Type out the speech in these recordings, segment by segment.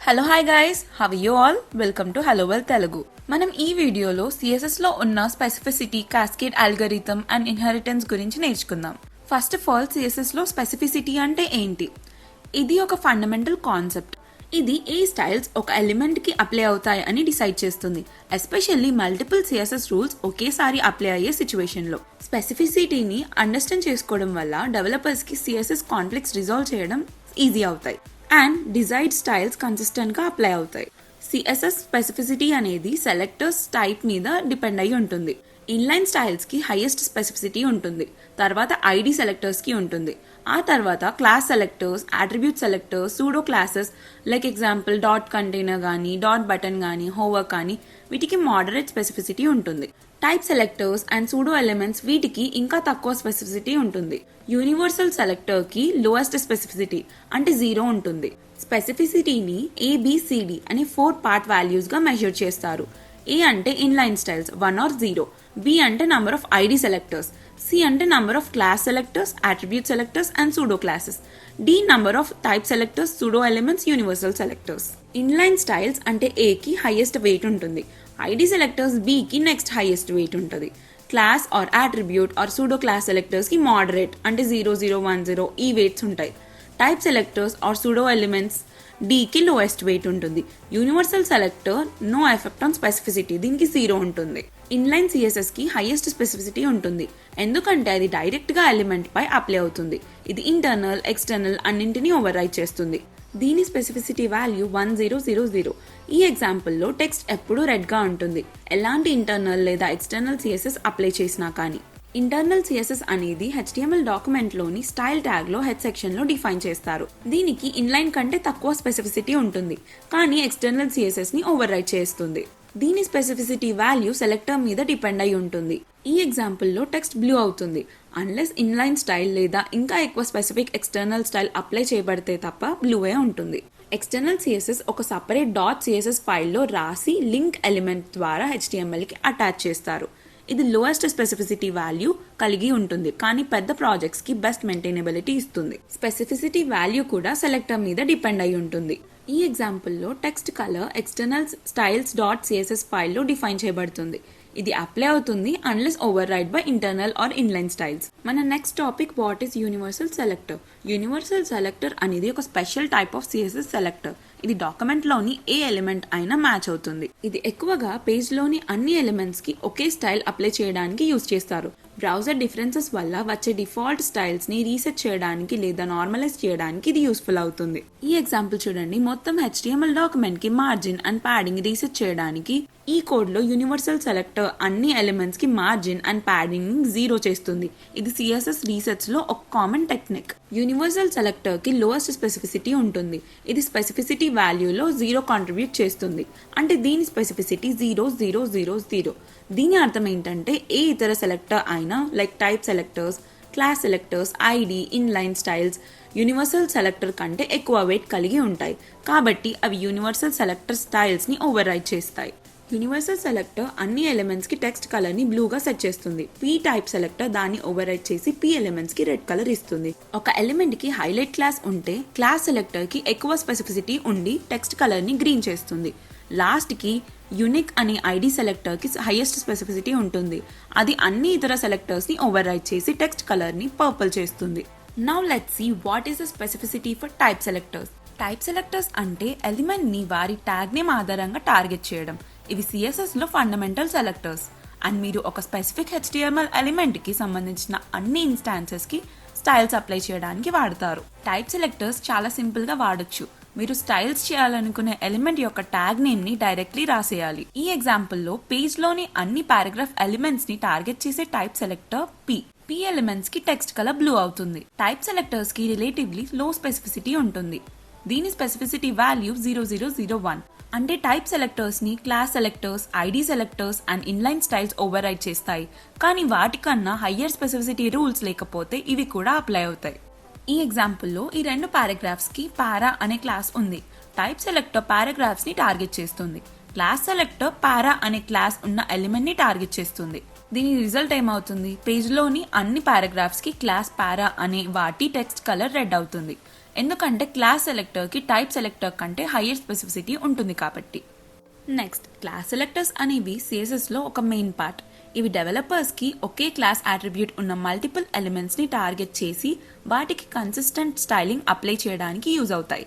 Hello hi guys, how you all? Welcome to hello well Telugu. మనం ఈ వీడియోలో CSS లో ఉన్న specificity, cascade algorithm and inheritance గురించి నేర్చుకుందాం. ఫస్ట్ ఆఫ్ ఆల్, CSS లో స్పెసిఫిసిటీ అంటే ఏంటి? ఇది ఒక ఫండమెంటల్ కాన్సెప్ట్. ఇది ఏ స్టైల్స్ ఒక ఎలిమెంట్ కి అప్లై అవుతాయి అని డిసైడ్ చేస్తుంది. ఎస్పెషల్లీ మల్టిపుల్ CSS రూల్స్ ఒకేసారి అప్లై అయ్యే సిచ్యువేషన్ లో స్పెసిఫిసిటీని అండర్స్టాండ్ చేసుకోవడం వల్ల డెవలపర్స్ కి CSS కాన్ఫ్లిక్ట్స్ రిజాల్వ్ చేయడం ఈజీ అవుతాయి అండ్ డిజైర్డ్ స్టైల్స్ కన్సిస్టెంట్ గా అప్లై అవుతాయి. CSS స్పెసిఫిసిటీ అనేది సెలెక్టర్స్ టైప్ మీద డిపెండ్ అయి ఉంటుంది. ఇన్లైన్ స్టైల్స్ కి హైయెస్ట్ స్పెసిఫిసిటీ ఉంటుంది, తర్వాత ఐడి సెలెక్టర్స్ కి ఉంటుంది, ఆ తర్వాత class selectors, attribute selectors, pseudo classes like example dot container కానీ, డాట్ బటన్ కానీ, హోవర్ కానీ వీటికి మోడరేట్ స్పెసిఫిసిటీ ఉంటుంది. Type selectors and pseudo elements వీటికి ఇంకా తక్కువ స్పెసిఫిసిటీ ఉంటుంది. యూనివర్సల్ సెలెక్టర్ కి లోయెస్ట్ స్పెసిఫిసిటీ అంటే 0 ఉంటుంది. స్పెసిఫిసిటీని ABCD అనే 4 పార్ట్ వాల్యూస్ గా మెజర్ చేస్తారు. A అంటే ఇన్లైన్ స్టైల్స్ 1 or 0, B అంటే number of ID selectors, C అంటే number of class selectors, attribute selectors and pseudo classes, D number of type selectors, pseudo elements, universal selectors. Inline styles అంటే A కి highest weight ఉంటుంది, ID selectors B కి next highest weight ఉంటుంది, class or attribute or pseudo class selectors కి moderate అంటే 0, 0, 1, 0 ఈ weights ఉంటాయి. Type selectors or pseudo elements D కి లోయెస్ట్ వెయిట్ ఉంటుంది. Universal selector no effect on specificity, దీనికి 0 ఉంటుంది. ఇన్లైన్ CSS కి హైయెస్ట్ స్పెసిఫిసిటీ ఉంటుంది, ఎందుకంటే అది డైరెక్ట్ గా ఎలిమెంట్ పై అప్లై అవుతుంది. ఇది ఇంటర్నల్, ఎక్స్టర్నల్ అన్నింటినీ ఓవర్ రైట్ చేస్తుంది. దీని స్పెసిఫిసిటీ వాల్యూ 1000. ఈ ఎగ్జాంపుల్ లో టెక్స్ట్ ఎప్పుడూ రెడ్ గా ఉంటుంది, ఎలాంటి ఇంటర్నల్ లేదా ఎక్స్టర్నల్ CSS అప్లై చేసినా కానీ. ఇంటర్నల్ CSS అనేది HTML డాక్యుమెంట్ లోని స్టైల్ ట్యాగ్ లో హెడ్ సెక్షన్ లో డిఫైన్ చేస్తారు. దీనికి ఇన్లైన్ కంటే తక్కువ స్పెసిఫిసిటీ ఉంటుంది, కానీ ఎక్స్టర్నల్ CSS ని ఓవర్ రైట్ చేస్తుంది. దీని స్పెసిఫిసిటీ వాల్యూ సెలెక్టర్ మీద డిపెండ్ అయి ఉంటుంది. ఈ ఎగ్జాంపుల్ లో టెక్స్ట్ బ్లూ అవుతుంది అన్లెస్ ఇన్లైన్ స్టైల్ లేదా ఇంకా ఎక్కువ స్పెసిఫిక్ ఎక్స్టర్నల్ స్టైల్ అప్లై చేయబడితే తప్ప బ్లూవే ఉంటుంది. ఎక్స్టర్నల్ CSS ఒక సపరేట్ .css ఫైల్లో రాసి లింక్ ఎలిమెంట్ ద్వారా HTML కి అటాచ్ చేస్తారు. ఇది లోయెస్ట్ స్పెసిఫిసిటీ వాల్యూ కలిగి ఉంటుంది, కానీ పెద్ద ప్రాజెక్ట్స్ కి బెస్ట్ మెయింటైనబిలిటీ ఇస్తుంది. స్పెసిఫిసిటీ వాల్యూ కూడా సెలెక్టర్ మీద డిపెండ్ అయి ఉంటుంది. ఈ ఎగ్జాంపుల్ లో text colour external styles .css ఫైల్లో డిఫైన్ చేయబడుతుంది. ఇది అప్లై అవుతుంది unless override by internal or inline styles. మన next topic what is universal selector. Universal selector అనేది ఒక special type of CSS selector. ఇది డాక్యుమెంట్ లోని ఏ ఎలిమెంట్ అయినా మ్యాచ్ అవుతుంది. ఇది ఎక్కువగా పేజ్ లోని అన్ని ఎలిమెంట్స్ కి ఒకే స్టైల్ అప్లై చేయడానికి యూజ్ చేస్తారు. బ్రౌజర్ డిఫరెన్సెస్ వల్ల వచ్చే డిఫాల్ట్ స్టైల్స్ ని రీసెట్ చేయడానికి లేదా నార్మలైజ్ చేయడానికి ఇది యూస్ఫుల్ అవుతుంది. ఈ ఎగ్జాంపుల్ చూడండి, మొత్తం HTML డాక్యుమెంట్ కి మార్జిన్ అండ్ ప్యాడింగ్ రీసెట్ చేయడానికి ఈ కోడ్ లో యూనివర్సల్ సెలెక్టర్ అన్ని ఎలిమెంట్స్ కి మార్జిన్ అండ్ ప్యాడింగ్ 0 చేస్తుంది. ఇది CSS రీసెట్స్ లో ఒక కామన్ టెక్నిక్. యూనివర్సల్ సెలెక్టర్ కి లోయెస్ట్ స్పెసిఫిసిటీ ఉంటుంది. ఇది స్పెసిఫిసిటీ వాల్యూలో 0 కాంట్రిబ్యూట్ చేస్తుంది, అంటే దీని స్పెసిఫిసిటీ 0, 0, 0, 0. దీని అర్థం ఏంటంటే ఏ ఇతర సెలెక్టర్ అయినా like type selectors, class selectors, ID, inline styles universal selector కంటే ఎక్కువ వెయిట్ కలిగి ఉంటాయి, కాబట్టి అవి యూనివర్సల్ సెలెక్టర్ స్టైల్స్ ని ఓవర్ రైట్ చేస్తాయి. యూనివర్సల్ సెలెక్టర్ అన్ని ఎలిమెంట్స్ కి టెక్స్ట్ కలర్ ని బ్లూగా సెట్ చేస్తుంది. P టైప్ సెలెక్టర్ దాన్ని ఓవర్ రైట్ చేసి P ఎలిమెంట్స్ కి రెడ్ కలర్ ఇస్తుంది. ఒక ఎలిమెంట్ కి హైలైట్ క్లాస్ ఉంటే క్లాస్ సెలెక్టర్ కి ఎక్కువ స్పెసిఫిసిటీ ఉండి టెక్స్ట్ కలర్ ని గ్రీన్ చేస్తుంది. లాస్ట్ కి యూనిక్ అనే ఐడి సెలెక్టర్ కి హైయెస్ట్ స్పెసిఫిసిటీ ఉంటుంది. అది అన్ని ఇతర సెలెక్టర్స్ ని ఓవర్ రైట్ చేసి టెక్స్ట్ కలర్ ని పర్పుల్ చేస్తుంది. Now let's see what is the specificity for type selectors. Type selectors అంటే ఎలిమెంట్ ని వారి ట్యాగ్ నేమ్ ఆధారంగా టార్గెట్ చేయడం. ఇవి CSS లో ఫండమెంటల్ సెలెక్టర్స్ అండ్ మీరు ఒక స్పెసిఫిక్ HTML ఎలిమెంట్ కి సంబంధించిన అన్ని ఇన్స్టాన్సెస్ కి స్టైల్స్ అప్లై చేయడానికి వాడతారు. టైప్ సెలెక్టర్స్ చాలా సింపుల్ గా వాడొచ్చు. మీరు స్టైల్స్ చేయాలనుకునే ఎలిమెంట్ యొక్క ట్యాగ్ నేమ్ ని డైరెక్ట్లీ రాసేయాలి. ఈ ఎగ్జాంపుల్ లో పేజ్ లోని అన్ని పారాగ్రాఫ్ ఎలిమెంట్స్ ని టార్గెట్ చేసే టైప్ సెలెక్టర్ P ఎలిమెంట్స్ కి టెక్స్ట్ కలర్ బ్లూ అవుతుంది. టైప్ సెలెక్టర్స్ కి రిలేటివ్లీ లో స్పెసిఫిసిటీ ఉంటుంది. దీని స్పెసిఫిసిటీ వాల్యూ 0001, అంటే టైప్ సెలెక్టర్స్ ని class selectors, ID selectors and inline styles over right చేస్తాయి, కానీ వాటికన్నా హయ్యర్ స్పెసిఫిసిటీ రూల్స్ లేకపోతే ఇవి కూడా అప్లై అవుతాయి. ఈ ఎగ్జాంపుల్లో ఈ 2 పారాగ్రాఫ్స్ కి పారా అనే క్లాస్ ఉంది. టైప్ సెలెక్టర్ పారాగ్రాఫ్స్ ని టార్గెట్ చేస్తుంది. క్లాస్ సెలెక్టర్ పారా అనే క్లాస్ ఉన్న ఎలిమెంట్ ని టార్గెట్ చేస్తుంది. దీని రిజల్ట్ ఏమవుతుంది? పేజ్ లోని అన్ని పారాగ్రాఫ్స్ కి క్లాస్ పారా అనే వాటి టెక్స్ట్ కలర్ రెడ్ అవుతుంది. ఎందుకంటే క్లాస్ సెలెక్టర్ కి టైప్ సెలెక్టర్ కంటే హైయర్ స్పెసిఫిసిటీ ఉంటుంది కాబట్టి. నెక్స్ట్, క్లాస్ సెలెక్టర్స్ అనేవి CSS లో ఒక మెయిన్ పార్ట్. ఇవి డెవలపర్స్ కి ఒకే క్లాస్ అట్రిబ్యూట్ ఉన్న మల్టిపుల్ ఎలిమెంట్స్ ని టార్గెట్ చేసి వాటికి కన్సిస్టెంట్ స్టైలింగ్ అప్లై చేయడానికి యూజ్ అవుతాయి.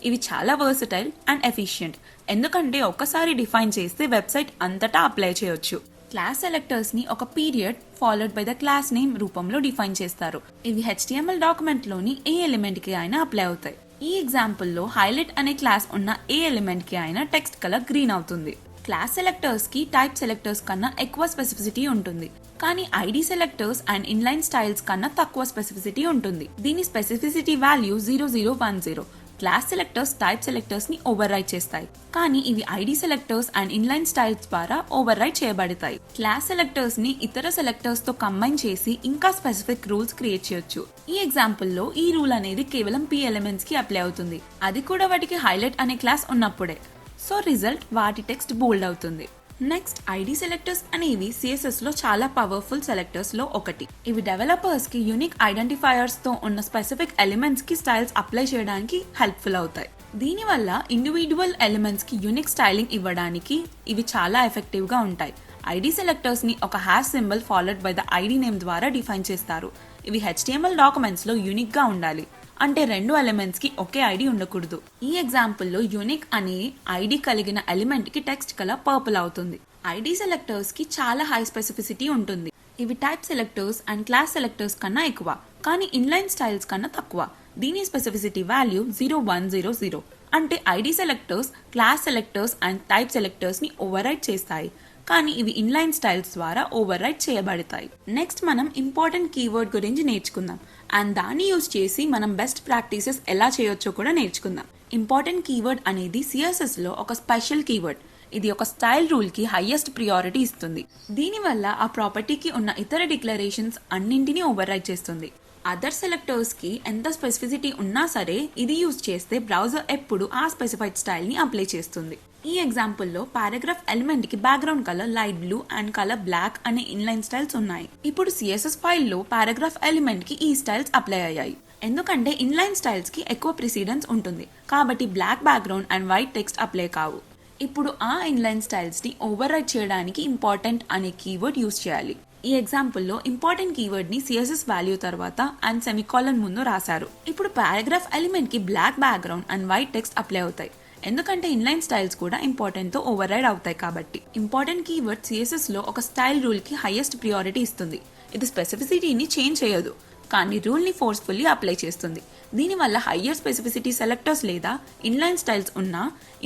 ఇవి చాలా వర్సటైల్ అండ్ ఎఫిషియంట్, ఎందుకంటే ఒక్కసారి డిఫైన్ చేస్తే వెబ్సైట్ అంతటా అప్లై చేయొచ్చు. క్లాస్ సెలెక్టర్స్ ని ఒక period followed by the class name రూపంలో డిఫైన్ చేస్తారు. ఇవి HTML డాక్యుమెంట్ లోని ఏ ఎలిమెంట్ కి అయినా అప్లై అవుతాయి. ఈ ఎగ్జాంపుల్ లో హైలైట్ అనే క్లాస్ ఉన్న ఏ ఎలిమెంట్ కి అయినా టెక్స్ట్ కలర్ గ్రీన్ అవుతుంది. క్లాస్ సెలెక్టర్స్ కి టైప్ సెలెక్టర్స్ కన్నా ఎక్కువ స్పెసిఫిసిటీ ఉంటుంది, కానీ ID selectors and inline styles కన్నా తక్కువ స్పెసిఫిసిటీ ఉంటుంది. దీని specificity value 0010. Class selectors type selectors ని ఓవర్ రైట్ చేస్తాయి, కానీ ఇవి ID selectors and inline styles ద్వారా ఓవర్ రైట్ చేయబడతాయి. క్లాస్ సెలెక్టర్స్ ని ఇతర సెలెక్టర్స్ తో కంబైన్ చేసి ఇంకా స్పెసిఫిక్ రూల్స్ క్రియేట్ చేయొచ్చు. ఈ ఎగ్జాంపుల్ లో ఈ రూల్ అనేది కేవలం P ఎలిమెంట్స్ కి అప్లై అవుతుంది, అది కూడా వాటికి హైలైట్ అనే క్లాస్ ఉన్నప్పుడే. సో రిజల్ట్ వాటి టెక్స్ట్ బోల్డ్ అవుతుంది. నెక్స్ట్, ఐడి సెలెక్టర్స్ అనేవి CSS లో చాలా పవర్ఫుల్ సెలెక్టర్స్ లో ఒకటి. ఇవి డెవలపర్స్ కి యూనిక్ ఐడెంటిఫైయర్స్ తో ఉన్న స్పెసిఫిక్ ఎలిమెంట్స్ కి స్టైల్స్ అప్లై చేయడానికి హెల్ప్ఫుల్ అవుతాయి. దీనివల్ల ఇండివిడ్యువల్ ఎలిమెంట్స్ కి యూనిక్ స్టైలింగ్ ఇవ్వడానికి ఇవి చాలా ఎఫెక్టివ్ గా ఉంటాయి. ఐడి సెలెక్టర్స్ ని ఒక hash symbol followed by the ID name ద్వారా డిఫైన్ చేస్తారు. ఇవి HTML డాక్యుమెంట్స్ లో యూనిక్ గా ఉండాలి, అంటే రెండు ఎలిమెంట్స్ కి ఒకే ఐడి ఉండకూడదు. ఈ ఎగ్జాంపుల్ లో యూనిక్ అనే ఐడి కలిగిన ఎలిమెంట్ కి టెక్స్ట్ కలర్ పర్పుల్ అవుతుంది. ఐడి సెలెక్టర్స్ కి చాలా హై స్పెసిఫిసిటీ ఉంటుంది. ఇవి type selectors and class selectors కన్నా ఎక్కువ, కానీ ఇన్లైన్ స్టైల్స్ కన్నా తక్కువ. దీని స్పెసిఫిసిటీ వాల్యూ 0100. అంటే ID selectors class selectors and type selectors ని ఓవర్ రైట్ చేస్తాయి, కానీ ఇవి ఇన్లైన్ స్టైల్స్ ద్వారా ఓవర్ రైట్ చేయబడతాయి. నెక్స్ట్ మనం ఇంపార్టెంట్ కీవర్డ్ గురించి నేర్చుకుందాం, అండ్ దాన్ని యూజ్ చేసి మనం బెస్ట్ ప్రాక్టీసెస్ ఎలా చేయొచ్చో కూడా నేర్చుకుందాం. ఇంపార్టెంట్ కీవర్డ్ అనేది CSS లో ఒక స్పెషల్ కీవర్డ్. ఇది ఒక స్టైల్ రూల్ కి హైయెస్ట్ ప్రియారిటీ ఇస్తుంది. దీనివల్ల ఆ ప్రాపర్టీకి ఉన్న ఇతర డిక్లరేషన్స్ అన్నింటినీ ఓవర్ రైట్ చేస్తుంది. అదర్ సెలెక్టర్స్ కి ఎంత స్పెసిఫిసిటీ ఉన్నా సరే ఇది యూజ్ చేస్తే బ్రౌజర్ ఎప్పుడు ఆ స్పెసిఫైడ్ స్టైల్ ని అప్లై చేస్తుంది. ఈ ఎగ్జాంపుల్ లో పారాగ్రాఫ్ ఎలిమెంట్ కి background colour light blue and colour black అనే ఇన్లైన్ స్టైల్స్ ఉన్నాయి. ఇప్పుడు CSS ఫైల్ లో పారాగ్రాఫ్ ఎలిమెంట్ కి ఈ స్టైల్స్ అప్లై అయ్యాయి, ఎందుకంటే ఇన్లైన్ స్టైల్స్ కి ఎక్కువ ప్రిసిడెన్స్ ఉంటుంది, కాబట్టి black background and white text apply కావు. ఇప్పుడు ఆ ఇన్లైన్ స్టైల్స్ ని ఓవర్ రైట్ చేయడానికి ఇంపార్టెంట్ అనే కీవర్డ్ యూజ్ చేయాలి. ఈ ఎగ్జాంపుల్ లో ఇంపార్టెంట్ కీవర్డ్ ని CSS వాల్యూ తర్వాత అండ్ సెమికాలన్ ముందు రాశారు. ఇప్పుడు పారాగ్రాఫ్ ఎలిమెంట్ కి black background and white text apply అవుతాయి, ఎందుకంటే ఇన్లైన్ స్టైల్స్ కూడా ఇంపార్టెంట్ తో ఓవర్ రైడ్ అవుతాయి కాబట్టి. ఇంపార్టెంట్ కీవర్డ్ CSS లో ఒక స్టైల్ రూల్ కి హైయెస్ట్ ప్రియారిటీ ఇస్తుంది. ఇది స్పెసిఫిసిటీని చేంజ్ చేయదు, కానీ రూల్ ని ఫోర్స్ఫుల్లీ అప్లై చేస్తుంది. దీనివల్ల హైయర్ స్పెసిఫిసిటీ సెలెక్టర్స్ లేదా ఇన్లైన్ స్టైల్స్ ఉన్న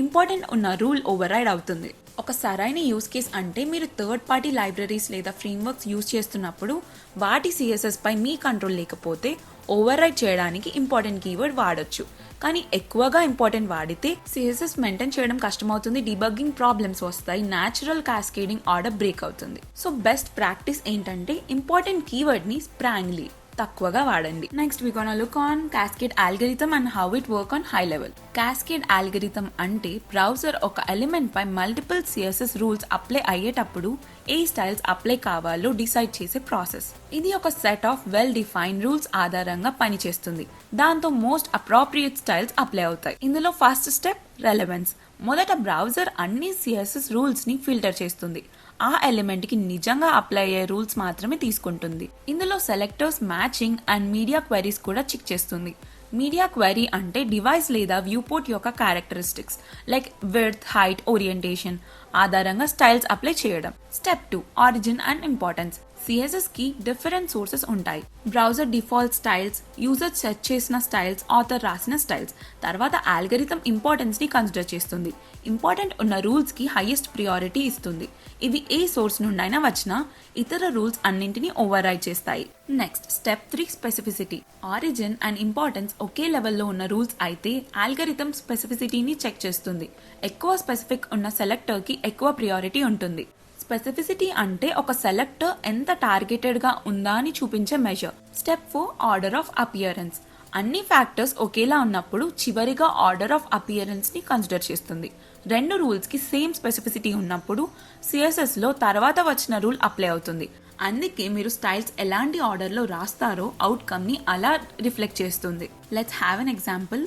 ఇంపార్టెంట్ ఉన్న రూల్ ఓవర్ రైడ్ అవుతుంది. ఒక సరైన యూస్ కేస్ అంటే మీరు థర్డ్ పార్టీ లైబ్రరీస్ లేదా ఫ్రేమ్వర్క్స్ యూజ్ చేస్తున్నప్పుడు వాటి CSS పై మీ కంట్రోల్ లేకపోతే ఓవర్ రైడ్ చేయడానికి ఇంపార్టెంట్ కీవర్డ్ వాడొచ్చు. కానీ ఎక్కువగా ఇంపార్టెంట్ వాడితే CSS మెయింటైన్ చేయడం కష్టమవుతుంది, డీబగ్గింగ్ ప్రాబ్లమ్స్ వస్తాయి, న్యాచురల్ క్యాస్కేడింగ్ ఆర్డర్ బ్రేక్ అవుతుంది. సో బెస్ట్ ప్రాక్టీస్ ఏంటంటే ఇంపార్టెంట్ కీవర్డ్ ని స్ప్రాంగ్లీ తక్కువగా వాడండి. Next we gonna look on cascade algorithm and how it work on high level. Cascade algorithm అంటే బ్రౌజర్ ఒక ఎలిమెంట్ పై మల్టిపుల్ CSS రూల్స్ అప్లై అయ్యేటప్పుడు ఏ styles apply కావాలో decide చేసే ప్రాసెస్. ఇది ఒక set of well defined rules ఆధారంగా పనిచేస్తుంది. దాంతో మోస్ట్ అప్రోప్రియేట్ స్టైల్స్ అప్లై అవుతాయి. ఇందులో ఫస్ట్ స్టెప్ రెలెవెన్స్. మొదట బ్రౌజర్ అన్ని CSS రూల్స్ ని ఫిల్టర్ చేస్తుంది. ఆ ఎలిమెంట్ కి నిజంగా అప్లై అయ్యే రూల్స్ మాత్రమే తీసుకుంటుంది. ఇందులో selectors matching and media queries కూడా చెక్ చేస్తుంది. మీడియా క్వెరీ అంటే డివైస్ లేదా వ్యూపోర్ట్ యొక్క characteristics like width, height, orientation ఆధారంగా స్టైల్స్ అప్లై చేయడం. Step 2 origin and importance. CSS కి డిఫరెంట్ సోర్సెస్ ఉంటాయి. Browser default styles, user set చేసిన స్టైల్స్, ఆథర్ రాసిన స్టైల్స్. తర్వాత అల్గోరిథం ఇంపార్టెన్స్ ని కన్సిడర్ చేస్తుంది. ఇంపార్టెంట్ ఉన్న రూల్స్ కి హైయెస్ట్ ప్రియారిటీ ఇస్తుంది. ఇవి ఏ సోర్స్ నుండైనా వచ్చినా ఇతర రూల్స్ అన్నింటినీ ఓవర్ రైడ్ చేస్తాయి. Next step 3 specificity. Origin and importance ఒకే లెవెల్లో ఉన్న రూల్స్ అయితే అల్గోరిథం స్పెసిఫిసిటీని చెక్ చేస్తుంది. ఎక్కువ స్పెసిఫిక్ ఉన్న సెలెక్టర్ కి ఎక్కువ ప్రియారిటీ ఉంటుంది. స్పెసిఫిసిటీ అంటే ఒక సెలెక్టర్ ఎంత టార్గెటెడ్ గా ఉందా అని చూపించే measure. Step 4 order of appearance. అన్ని ఫ్యాక్టర్స్ ఒకేలా ఉన్నప్పుడు చివరిగా ఆర్డర్ ఆఫ్ అపియరెన్స్ ని కన్సిడర్ చేస్తుంది. రెండు రూల్స్ కి సేమ్ స్పెసిఫిసిటీ ఉన్నప్పుడు CSS లో తర్వాత వచ్చిన రూల్ అప్లై అవుతుంది. అందుకే మీరు స్టైల్స్ ఎలాంటి ఆర్డర్లో రాస్తారో అవుట్కమ్ని అలా రిఫ్లెక్ట్ చేస్తుంది. Let's have an example.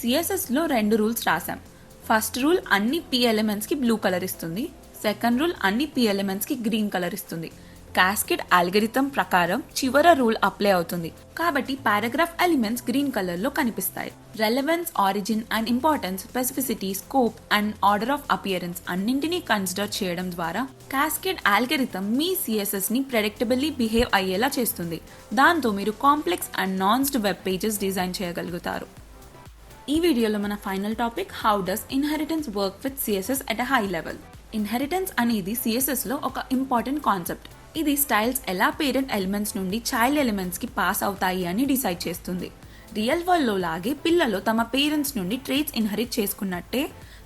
సిఎస్ఎస్లో 2 రూల్స్ రాసాం. ఫస్ట్ రూల్ అన్ని పి ఎలిమెంట్స్కి బ్లూ కలర్ ఇస్తుంది. సెకండ్ రూల్ అన్ని పి ఎలిమెంట్స్కి గ్రీన్ కలర్ ఇస్తుంది. క్యాస్కేడ్ అల్గోరిథం ప్రకారం చివర రూల్ అప్లై అవుతుంది కాబట్టి పారాగ్రాఫ్ ఎలిమెంట్స్ గ్రీన్ కలర్ లో కనిపిస్తాయి. Relevance, origin and importance, specificity, scope and order of appearance అన్నింటినీ కన్సిడర్ చేయడం ద్వారా క్యాస్కేడ్ అల్గోరిథం మీ సిఎస్ఎస్ ని ప్రెడిక్టబుల్లీ బిహేవ్ అయ్యేలా చేస్తుంది. దాంతో మీరు complex and nuanced web pages design చేయగలుగుతారు. ఈ వీడియోలో మన final topic, how does inheritance work with CSS at a high level. Inheritance అనేది సిఎస్ఎస్ లో ఒక ఇంపార్టెంట్ కాన్సెప్ట్. ఇది స్టైల్స్ ఎలా పేరెంట్ ఎలిమెంట్స్ నుండి చైల్డ్ ఎలిమెంట్స్ కి పాస్ అవుతాయి అని డిసైడ్ చేస్తుంది. రియల్ వరల్డ్ లో లాగే పిల్లలు తమ పేరెంట్స్ నుండి ట్రేట్స్ ఇన్హెరిట్ చేసుకున్నట్టే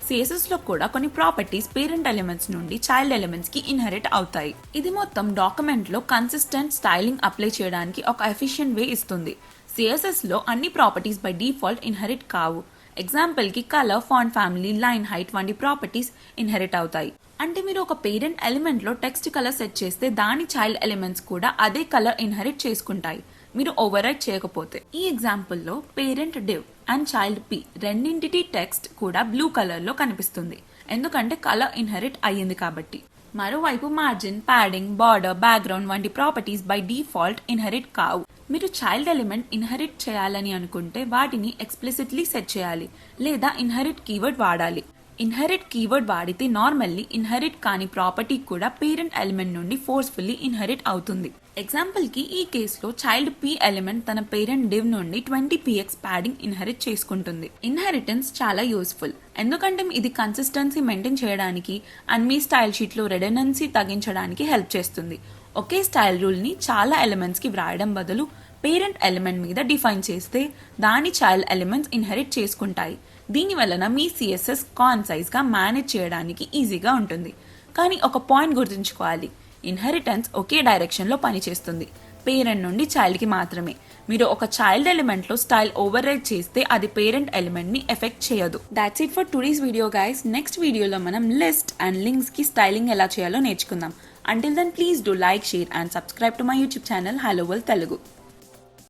సిఎస్ఎస్ లో కూడా కొన్ని ప్రాపర్టీస్ పేరెంట్ ఎలిమెంట్స్ నుండి చైల్డ్ ఎలిమెంట్స్ కి ఇన్హెరిట్ అవుతాయి. ఇది మొత్తం డాక్యుమెంట్ లో కన్సిస్టెంట్ స్టైలింగ్ అప్లై చేయడానికి ఒక ఎఫిషియెంట్ వే ఇస్తుంది. సిఎస్ఎస్ లో అన్ని ప్రాపర్టీస్ బై డిఫాల్ట్ ఇన్హెరిట్ కావు. ఎగ్జాంపుల్ కి colour, font family, line height వంటి ప్రాపర్టీస్ ఇన్హెరిట్ అవుతాయి. అంటే మీరు ఒక పేరెంట్ ఎలిమెంట్ లో టెక్స్ట్ కలర్ సెట్ చేస్తే దాని చైల్డ్ ఎలిమెంట్స్ కూడా అదే కలర్ ఇన్హెరిట్ చేసుకుంటాయి మీరు ఓవర్ రైట్ చేయకపోతే. ఈ ఎగ్జాంపుల్ లో parent div and child P రెండింటి టెక్స్ట్ కూడా బ్లూ కలర్ లో కనిపిస్తుంది ఎందుకంటే కలర్ ఇన్హెరిట్ అయ్యింది కాబట్టి. మరోవైపు మార్జిన్, ప్యాడింగ్, బార్డర్, బ్యాక్గ్రౌండ్ వంటి ప్రాపర్టీస్ బై డిఫాల్ట్ ఇన్హెరిట్ కావు. మీరు చైల్డ్ ఎలిమెంట్ ఇన్హెరిట్ చేయాలని అనుకుంటే వాటిని ఎక్స్ప్లిసిట్లీ సెట్ చేయాలి లేదా ఇన్హెరిట్ కీవర్డ్ వాడాలి. ఇన్హెరిట్ కీవర్డ్ వాడితే నార్మల్లీ ఇన్హెరిట్ కాని ప్రాపర్టీ కూడా పేరెంట్ ఎలిమెంట్ నుండి ఫోర్స్ఫుల్లీ ఇన్హెరిట్ అవుతుంది. ఎగ్జాంపుల్ కి ఈ కేసులో చైల్డ్ పి ఎలిమెంట్ తన పేరెంట్ డివ్ నుండి 20px ప్యాడింగ్ ఇన్హెరిట్ చేసుకుంటుంది. ఇన్హెరిటెన్స్ చాలా యూస్ఫుల్ ఎందుకంటే ఇది కన్సిస్టెన్సీ మెయింటైన్ చేయడానికి అండ్ మీ స్టైల్ షీట్ లో రెడెండెన్సీ తగ్గించడానికి హెల్ప్ చేస్తుంది. ఒకే స్టైల్ రూల్ ని చాలా ఎలిమెంట్స్ కి వ్రాయడం బదులు పేరెంట్ ఎలిమెంట్ మీద డిఫైన్ చేస్తే దాని చైల్డ్ ఎలిమెంట్స్ ఇన్హెరిట్ చేసుకుంటాయి. దీని వలన మీ సిఎస్ఎస్ కాన్సైజ్ గా మేనేజ్ చేయడానికి ఈజీగా ఉంటుంది. కానీ ఒక పాయింట్ గుర్తుంచుకోవాలి, ఇన్హెరిటెన్స్ ఒకే డైరెక్షన్ లో పనిచేస్తుంది, పేరెంట్ నుండి చైల్డ్ కి మాత్రమే. మీరు ఒక చైల్డ్ ఎలిమెంట్ లో స్టైల్ ఓవర్ రైడ్ చేస్తే అది పేరెంట్ ఎలిమెంట్ ని ఎఫెక్ట్ చేయదు. That's it for today's video guys. Next వీడియోలో మనం లిస్ట్ అండ్ లింక్స్ కి స్టైలింగ్ ఎలా చేయాలో నేర్చుకుందాం. Until then, please do like, share and subscribe to my YouTube channel Hello World Telugu.